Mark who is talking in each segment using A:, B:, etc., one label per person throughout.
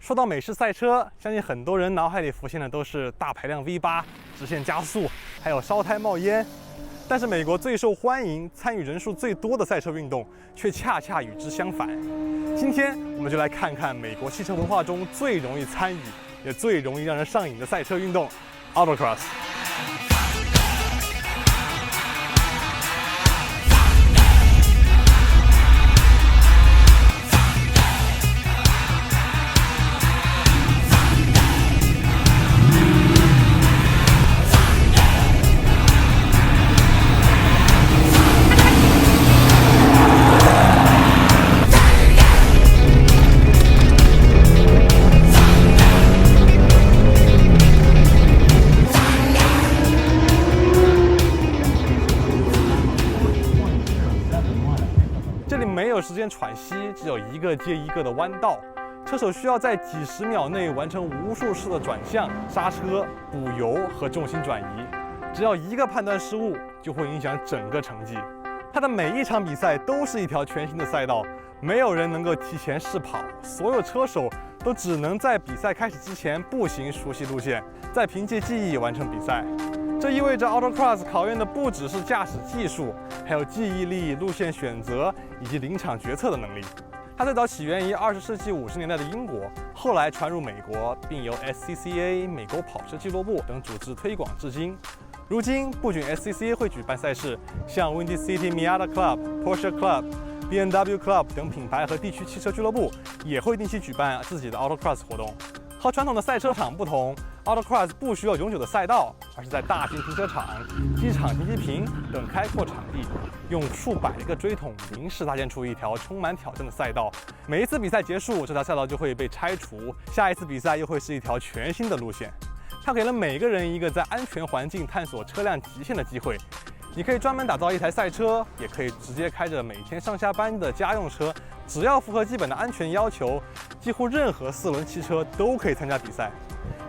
A: 说到美式赛车，相信很多人脑海里浮现的都是大排量 V8、直线加速，还有烧胎冒烟。但是美国最受欢迎、参与人数最多的赛车运动，却恰恰与之相反。今天我们就来看看美国汽车文化中最容易参与，也最容易让人上瘾的赛车运动 ——Autocross。这里没有时间喘息，只有一个接一个的弯道，车手需要在几十秒内完成无数次的转向、刹车、补油和重心转移。只要一个判断失误，就会影响整个成绩。它的每一场比赛都是一条全新的赛道，没有人能够提前试跑，所有车手都只能在比赛开始之前步行熟悉路线，再凭借记忆完成比赛。这意味着 Autocross 考验的不只是驾驶技术，还有记忆力、路线选择以及临场决策的能力。它最早起源于20世纪50年代的英国，后来传入美国，并由 SCCA 美国跑车俱乐部等组织推广至今。如今，不仅 SCCA 会举办赛事，像 Windy City Miata Club、Porsche Club、BMW Club 等品牌和地区汽车俱乐部也会定期举办自己的 Autocross 活动。和传统的赛车场不同， Autocross 不需要永久的赛道，而是在大型停车场、机场停机坪等开阔场地，用数百个锥桶临时搭建出一条充满挑战的赛道。每一次比赛结束，这条赛道就会被拆除，下一次比赛又会是一条全新的路线。它给了每个人一个在安全环境探索车辆极限的机会。你可以专门打造一台赛车，也可以直接开着每天上下班的家用车，只要符合基本的安全要求，几乎任何4轮汽车都可以参加比赛。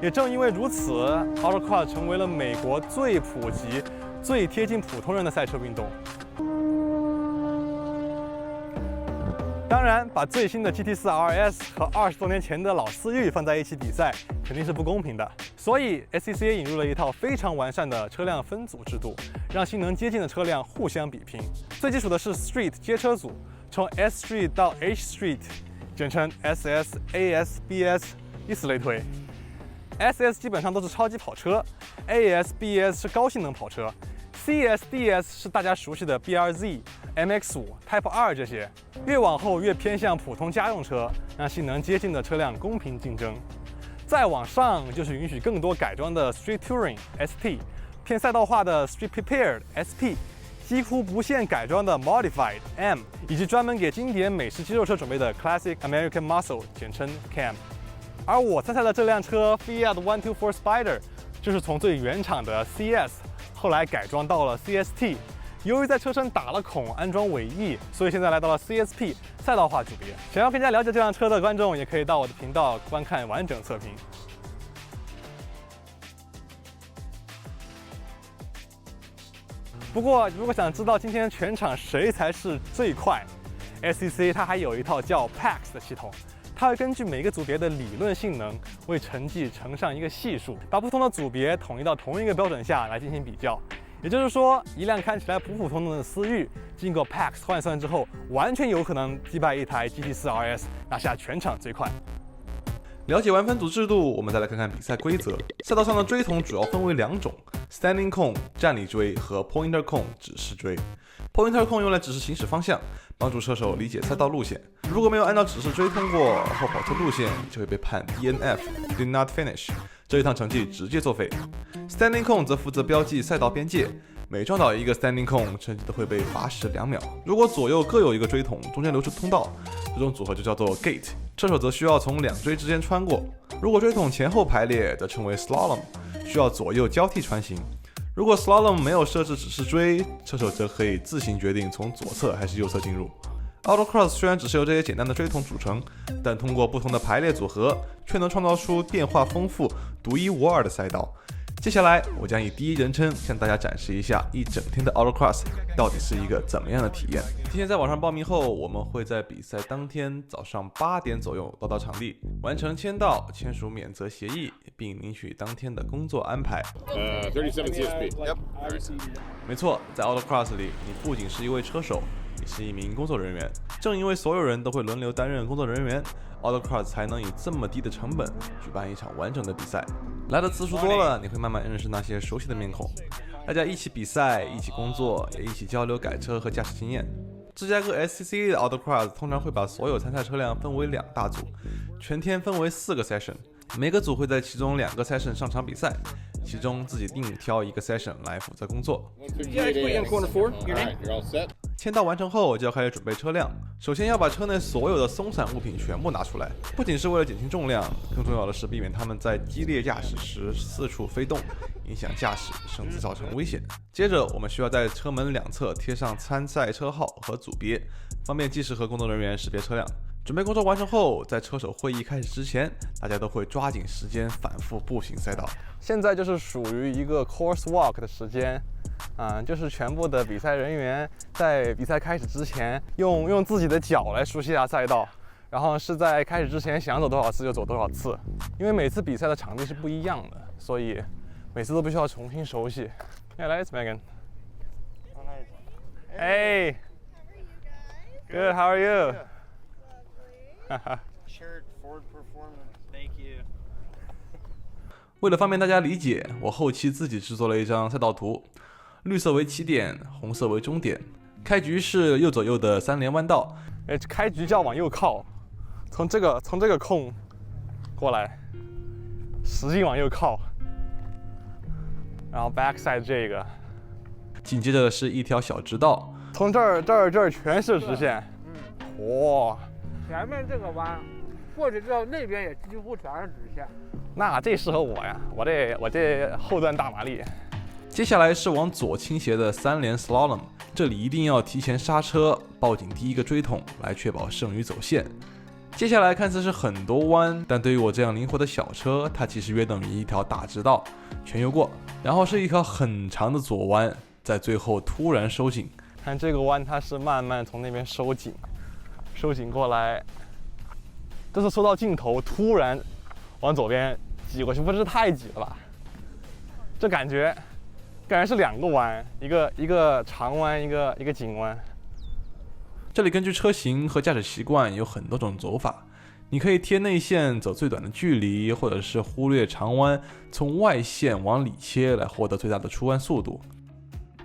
A: 也正因为如此 ，Autocross 成为了美国最普及、最贴近普通人的赛车运动。当然，把最新的 GT4 RS 和20多年前的老思域放在一起比赛，肯定是不公平的。所以 SCCA 引入了一套非常完善的车辆分组制度，让性能接近的车辆互相比拼。最基础的是 Street 街车组，从 S Street 到 H Street， 简称 SS、AS、BS， 以此类推。SS 基本上都是超级跑车 ，AS、BS 是高性能跑车。CS、DS 是大家熟悉的 BRZ、MX5、Type R 这些，越往后越偏向普通家用车，让性能接近的车辆公平竞争。再往上就是允许更多改装的 Street Touring (ST), 偏赛道化的 Street Prepared (SP), 几乎不限改装的 Modified (M), 以及专门给经典美式肌肉车准备的 Classic American Muscle (简称 CAM). 而我参赛的这辆车 Fiat 124 Spider 就是从最原厂的 CS。后来改装到了 CST， 由于在车身打了孔安装尾翼，所以现在来到了 CSP 赛道化组别。想要更加了解这辆车的观众，也可以到我的频道观看完整测评。不过，如果想知道今天全场谁才是最快 ，SCCA 它还有一套叫 PAX 的系统。它会根据每个组别的理论性能为成绩乘上一个系数，把不同的组别统一到同一个标准下来进行比较。也就是说，一辆看起来普普通通的思域，经过 PAX 换算之后，完全有可能击败一台 GT4 RS， 拿下全场最快。
B: 了解完分组制度，我们再来看看比赛规则。赛道上的锥桶主要分为2种 ：Standing Cone 站立锥和 Pointer Cone 指示锥。Pointer Cone 用来指示行驶方向，帮助车手理解赛道路线。如果没有按照指示锥通过后跑车路线，就会被判 DNF（Did Not Finish）， 这一趟成绩直接作废。Standing Cone 则负责标记赛道边界，每撞倒一个 Standing Cone， 成绩都会被罚时2秒。如果左右各有一个锥桶，中间留出通道，这种组合就叫做 Gate， 车手则需要从2锥之间穿过。如果锥桶前后排列，则称为 Slalom， 需要左右交替穿行。如果 Slalom 没有设置指示锥，车手则可以自行决定从左侧还是右侧进入。Autocross 虽然只是由这些简单的锥桶组成，但通过不同的排列组合，却能创造出变化丰富、独一无二的赛道。接下来，我将以第一人称向大家展示一下一整天的 Autocross 到底是一个怎么样的体验。提前在网上报名后，我们会在比赛当天早上8点左右到场地，完成签到、签署免责协议，并领取当天的工作安排。
C: 37 CSP. Yep.
B: 没错，在 Autocross 里，你不仅是一位车手，也是一名工作人员。正因为所有人都会轮流担任工作人员，Autocross 才能以这么低的成本举办一场完整的比赛。来的次数多了，你会慢慢认识那些熟悉的面孔，大家一起比赛，一起工作，也一起交流改车和驾驶经验。芝加哥 SCCA 的 Autocross 通常会把所有参赛车辆分为2大组，全天分为4个 session， 每个组会在其中2个 session 上场比赛，其中自己另挑1个 session 来负责工作。签到完成后就要开始准备车辆，首先要把车内所有的松散物品全部拿出来，不仅是为了减轻重量，更重要的是避免它们在激烈驾驶时四处飞动，影响驾驶甚至造成危险。接着我们需要在车门2侧贴上参赛车号和组别，方便技师和工作人员识别车辆。准备工作完成后，在车手会议开始之前，大家都会抓紧时间反复步行赛道。
A: 现在就是属于一个 course walk 的时间，就是全部的比赛人员在比赛开始之前，用自己的脚来熟悉一下赛道，然后是在开始之前想走多少次就走多少次，因为每次比赛的场地是不一样的，所以每次都必须要重新熟悉。Hey, nice, Megan. Hey. Good. How are you?
D: Shirt, Ford Performance. Thank you.
B: 为了方便大家理解，我后期自己制作了一张赛道图，绿色为起点，红色为终点。开局是右左右的3连弯道，
A: 开局就要往右靠，从这个空过来，使劲往右靠，然后 backside 这个，
B: 紧接着是一条小直道，
A: 从这儿全是直线，哇！
E: 前面这个弯过去之后，那边也几乎全是直线。
A: 那这适合我呀，我这后段大马力。
B: 接下来是往左倾斜的3连 slalom， 这里一定要提前刹车，抱紧第一个锥筒来确保剩余走线。接下来看似是很多弯，但对于我这样灵活的小车，它其实约等于一条大直道，全游过。然后是一条很长的左弯，在最后突然收紧。
A: 看这个弯，它是慢慢从那边收紧过来，这是收到尽头，突然往左边挤过去，不是太挤了吧？这感觉是2个弯，一个长弯，一个紧弯。
B: 这里根据车型和驾驶习惯有很多种走法，你可以贴内线走最短的距离，或者是忽略长弯，从外线往里切来获得最大的出弯速度。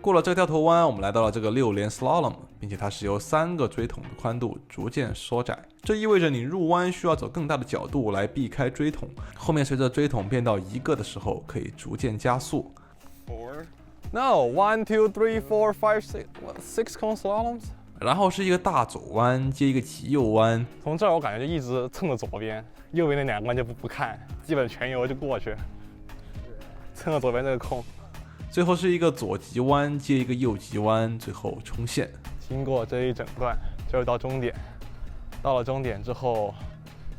B: 过了这个掉头弯，我们来到了这个6连 slalom， 并且它是由3个锥筒的宽度逐渐缩窄，这意味着你入弯需要走更大的角度来避开锥筒，后面随着锥筒变到1个的时候，可以逐渐加速。
A: No, 1, 2, 3, 4, 5, 6, 6 cone slaloms。
B: 然后是一个大左弯接一个急右弯，
A: 从这儿我感觉就一直蹭着左边，右边那2个弯就不看，基本全游就过去，蹭着左边这个空。
B: 最后是一个左急弯接一个右急弯，最后冲线。
A: 经过这一整段，就是到终点。到了终点之后，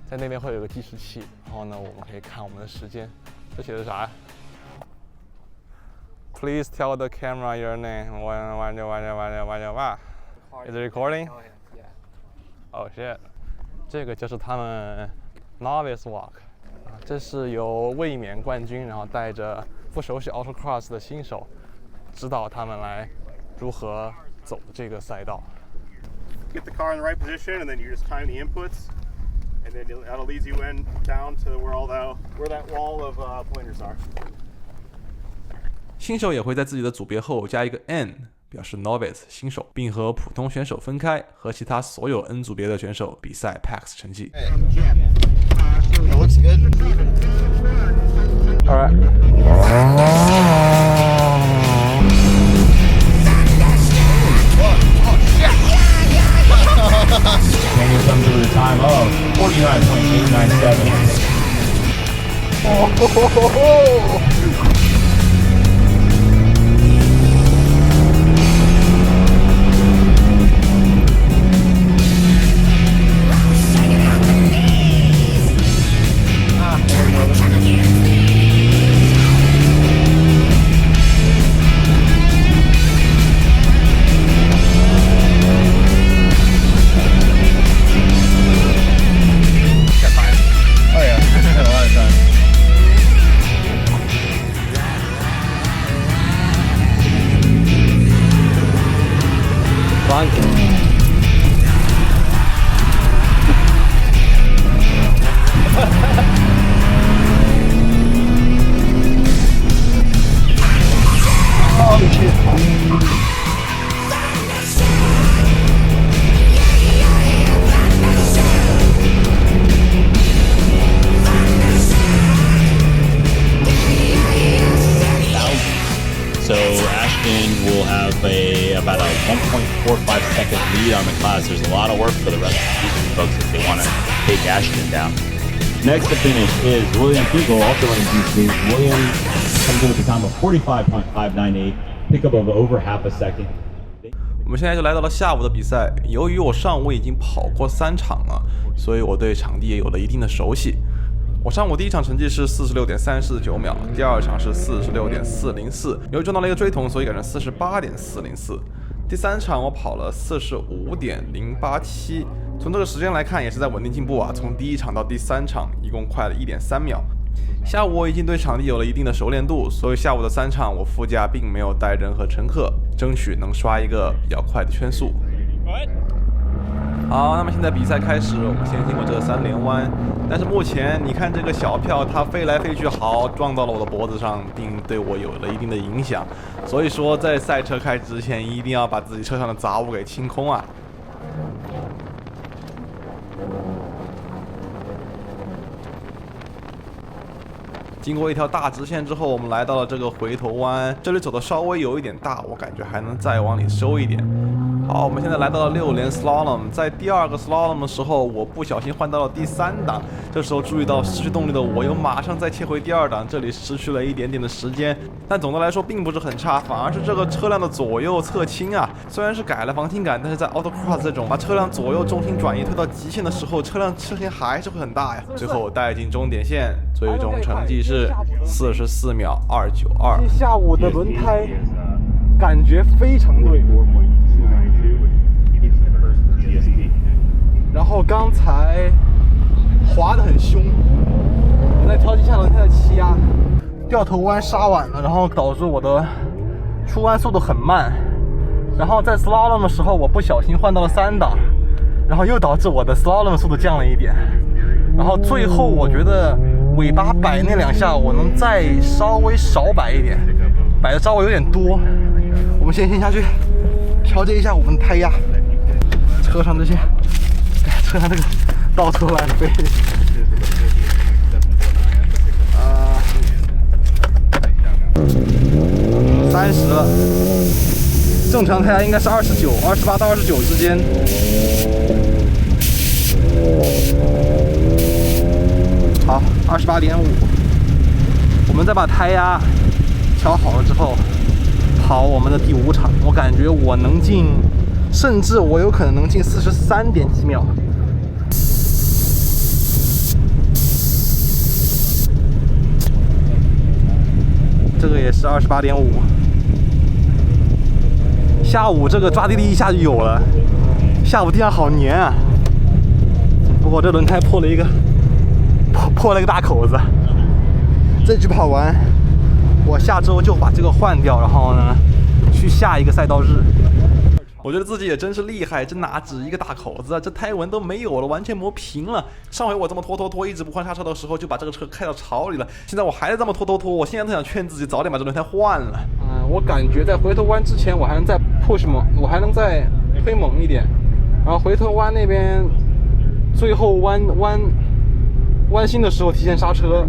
A: 在那边会有个计时器，然后呢，我们可以看我们的时间。这写的啥呀 ？Please tell the camera your name. Is it recording? Oh shit！ 这个就是他们 novice walk， 这是由卫冕冠军，然后带着不熟悉 Autocross 的新手，指导他们来如何走这个赛道。
C: Get the car in the right position, and then you just time the inputs, and then that'll lead you in down to where that wall of pointers are.
B: 新手也会在自己的组别后加一个 N， 表示 novice 新手，并和普通选手分开，和其他所有 N 组别的选手比赛 PAX 成绩。
D: It looks good.
A: All right.
F: And you come to the time of 49.897. 1.45 second lead on the class. There's a lot of work for the rest of these folks if they want to take Ashton down. Next to finish is William Kegel, also running GC. William comes in with a time of 45.598, pickup of over half a second.
B: 我们现在就来到了下午的比赛。由于我上午已经跑过3场了，所以我对场地也有了一定的熟悉。我上午第一场成绩是46.349秒，第二场是46.404，由于撞到了一个锥桶，所以改成48.404。第3场我跑了45.087，从这个时间来看也是在稳定进步啊，从第1场到第3场一共快了1.3秒。下午我已经对场地有了一定的熟练度，所以下午的3场我副驾并没有带任何乘客，争取能刷一个比较快的圈速。好，那么现在比赛开始，我们先经过这个3连弯，但是目前你看这个小票它飞来飞去，好撞到了我的脖子上，并对我有了一定的影响，所以说在赛车开始之前一定要把自己车上的杂物给清空啊。经过一条大直线之后，我们来到了这个回头弯，这里走的稍微有一点大，我感觉还能再往里收一点。好，我们现在来到了6连 slalom， 在第2个 slalom 的时候，我不小心换到了第3档，这时候注意到失去动力的我又马上再切回第2档，这里失去了一点点的时间，但总的来说并不是很差，反而是这个车辆的左右侧倾啊，虽然是改了防倾杆，但是在 autocross 这种把车辆左右重心转移推到极限的时候，车辆侧倾还是会很大呀。最后带进终点线，最终成绩是44秒292。
A: 下午的轮胎感觉非常对。然后刚才滑得很凶，我在调节下轮胎的气压，掉头弯刹晚了，然后导致我的出弯速度很慢。然后在 slalom 的时候，我不小心换到了3档，然后又导致我的 slalom 速度降了一点。然后最后我觉得尾巴摆那2下，我能再稍微少摆一点，摆的稍微有点多。我们先下去调节一下我们的胎压，车上这些。车上这个到处乱飞30了，正常胎压应该是28到29之间。好，28.5。我们再把胎压调好了之后，跑我们的第5场，我感觉我能进，甚至我有可能能进43点几秒。这个也是28.5。下午这个抓地力一下就有了，下午地上好黏啊。不过这轮胎破了一个大口子。这局跑完，我下周就把这个换掉，然后呢，去下一个赛道日。我觉得自己也真是厉害，这哪止一个大口子啊，这胎纹都没有了，完全磨平了。上回我这么拖，一直不换刹车的时候，就把这个车开到槽里了。现在我还是这么拖，我现在都想劝自己早点把这轮胎换了。我感觉在回头弯之前，我还能再 push 猛，我还能再推猛一点。然后回头弯那边，最后弯心的时候提前刹车，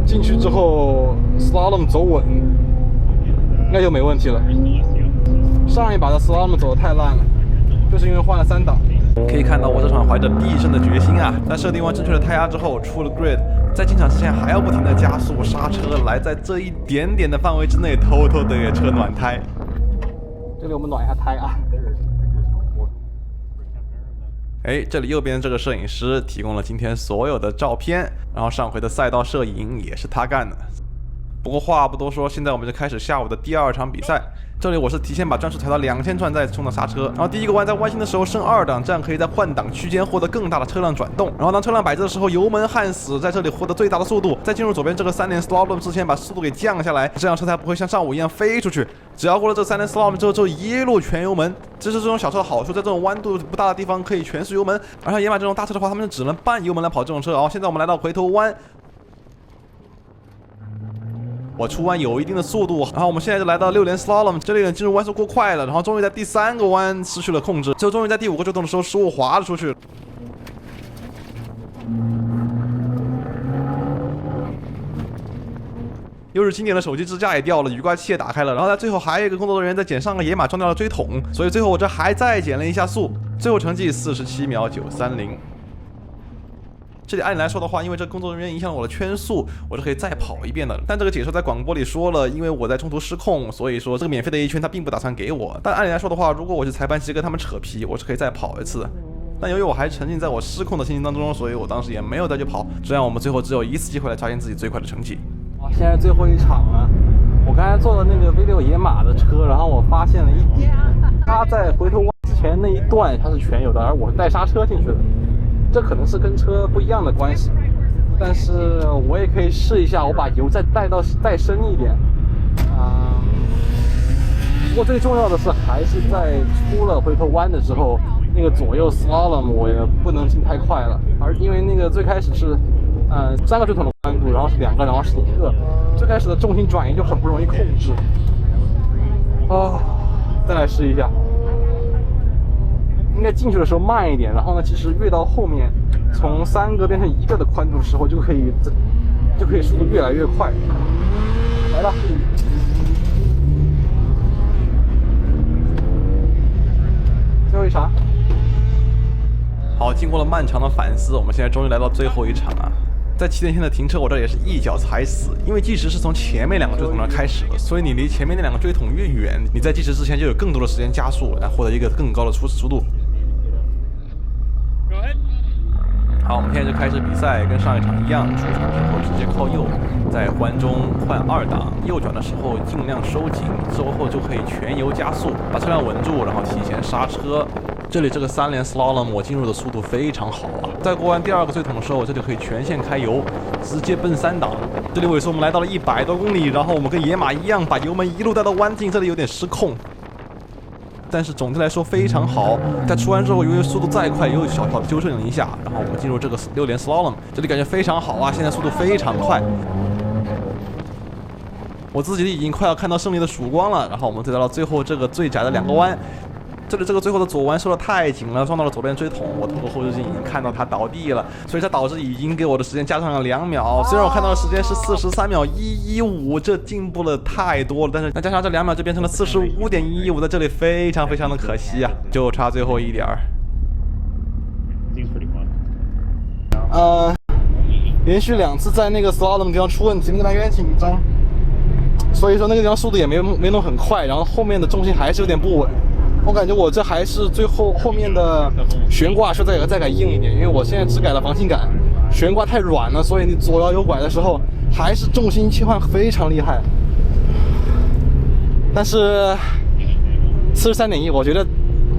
A: 进去之后 slalom 走稳，应该就没问题了。上一把的 slalom 走得太烂了，就是因为换了3档。可以看到我这场怀着必胜的决心啊，在设定完正确的胎压之后，出了 grid， 在进场之前还要不停的加速刹车，来在这一点点的范围之内偷偷的给车暖胎。这里我们暖一下胎啊。这里右边这个摄影师提供了今天所有的照片，然后上回的赛道摄影也是他干的。不过话不多说，现在我们就开始下午的第2场比赛。这里我是提前把转速调到2000转再冲的刹车，然后第1个弯在弯心的时候升2档，这样可以在换挡区间获得更大的车辆转动。然后当车辆摆着的时候，油门焊死，在这里获得最大的速度。在进入左边这个3连 slalom 之前，把速度给降下来，这样车才不会像上午一样飞出去。只要过了这3连 slalom 之后，就一路全油门。这是这种小车的好处，在这种弯度不大的地方可以全速油门。而像野马这种大车的话，他们只能半油门来跑这种车。然后现在我们来到回头弯。我出弯有一定的速度，然后我们现在就来到6连 slalom， 这里进入弯速过快了，然后终于在第3个弯失去了控制，就终于在第5个追动的时候失误滑了出去。
B: 又是经典的手机支架也掉了，雨刮器也打开了，然后在最后还有一个工作人员在捡上个野马撞掉了锥桶，所以最后我这还再减了一下速，最后成绩47秒930。这里按理来说的话，因为这工作人员影响了我的圈速，我是可以再跑一遍的。但这个解说在广播里说了，因为我在中途失控，所以说这个免费的一圈他并不打算给我。但按理来说的话，如果我去裁判席跟他们扯皮，我是可以再跑一次的。但由于我还沉浸在我失控的心情当中，所以我当时也没有再去跑。这样我们最后只有一次机会来刷新自己最快的成绩。
A: 哇，现在最后一场了。我刚才坐的那个 V6野马的车，然后我发现了一点，它在回头弯之前那一段它是全油的，而我是带刹车进去的。这可能是跟车不一样的关系，但是我也可以试一下，我把油再深一点，不过最重要的是还是在出了回头弯的时候，那个左右 slalom 我也不能进太快了，而因为那个最开始是3个锥桶的宽度，然后是2个，然后是1个，最开始的重心转移就很不容易控制。再来试一下。应该进去的时候慢一点，然后呢，其实越到后面，从3个变成1个的宽度的时候，就可以速度越来越快。来吧，最后一场。
B: 好，经过了漫长的反思，我们现在终于来到最后一场啊！在起点线的停车，我这也是一脚踩死，因为计时是从前面2个锥桶那开始的，所以你离前面那2个锥桶越远，你在计时之前就有更多的时间加速，来获得一个更高的初始速度。好，我们现在就开始比赛，跟上一场一样，出场之后直接靠右，在环中换2档，右转的时候尽量收紧，之后就可以全油加速，把车辆稳住，然后提前刹车。这里这个3连 slalom 我进入的速度非常好啊！在过完第2个锥桶的时候，这就可以全线开油，直接奔3档。这里尾数我们来到了100多公里，然后我们跟野马一样，把油门一路带到弯径，这里有点失控。但是总的来说非常好，在出弯之后，由于速度再快，又小小的纠正了一下，然后我们进入这个6连 slalom， 这里感觉非常好啊！现在速度非常快，我自己已经快要看到胜利的曙光了。然后我们再到了最后这个最窄的2个弯，这里这个最后的左弯收的太紧了，撞到了左边锥桶，我通过后视镜已经看到它倒地了，所以它导致已经给我的时间加上了2秒。虽然我看到的时间是43秒115，这进步了太多了，但是再加上这2秒就变成了45.115，在这里非常非常的可惜啊，就差最后一点儿。连续2次在那个 slalom 地方出问题，那个栏有点紧张，所以说那个地方速度也没弄很快，然后后面的重心还是有点不稳。我感觉我这还是最后面的悬挂是再改硬一点，因为我现在只改了防倾杆，悬挂太软了，所以你左摇右拐的时候还是重心切换非常厉害。但是43.1，我觉得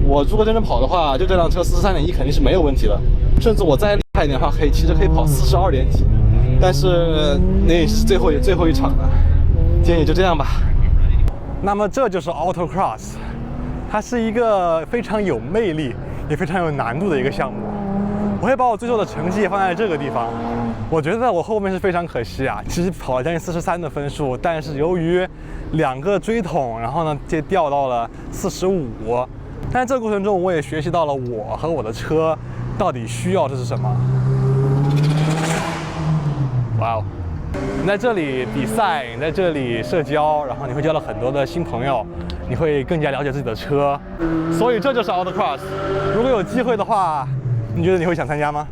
B: 我如果真正跑的话，就这辆车43.1肯定是没有问题的，甚至我再厉害一点的话，其实可以跑42点几。但是那也是最后一场了，今天也就这样吧。
A: 那么这就是 Autocross。它是一个非常有魅力也非常有难度的一个项目。我会把我最后的成绩放在这个地方。我觉得我后面是非常可惜啊，其实跑了将近43的分数，但是由于2个锥桶，然后呢就掉到了45。但在这个过程中，我也学习到了我和我的车到底需要的是什么。哇哦！你在这里比赛，你在这里社交，然后你会交到很多的新朋友，你会更加了解自己的车，所以这就是 Autocross。如果有机会的话，你觉得你会想参加吗？